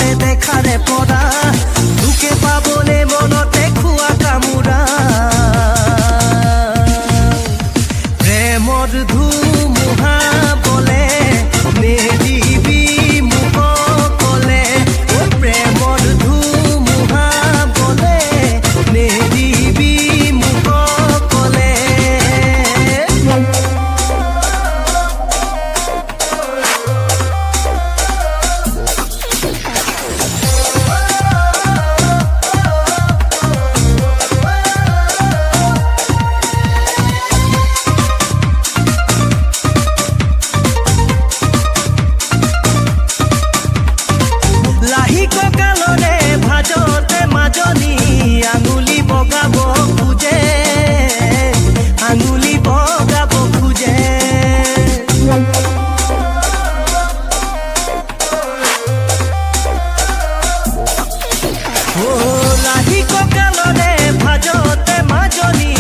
মনতে দেখাৰে পৰা দুকে পাবলে মনতে খোৱা কামোৰা প্ৰেমৰ ধুমুহা বলে নেদিবি মুখ কলে প্ৰেমৰ ধুমুহা বলে নেদিবি মুখ কলে আঙুলি বগাব খুজে আঙুলি বগাব খুজে লাহি কঁকালৰে ভাজতে মাজনী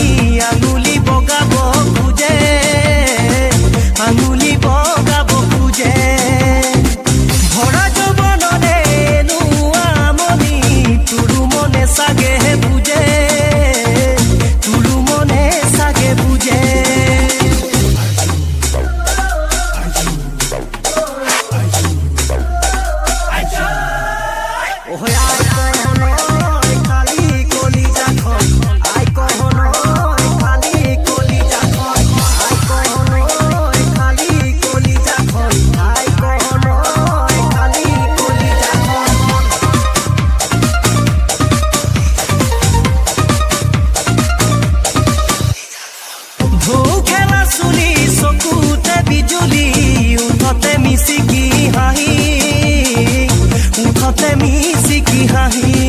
আঙুলি বগাব খুজে আঙুলি বগাব খুজে ভৰা যৌৱনৰে আমনি তোৰো মনে চাগে বুঝে তোৰো মনে চাগে বুঝে বিজুলি উঠতে মিচিকি হাঁহি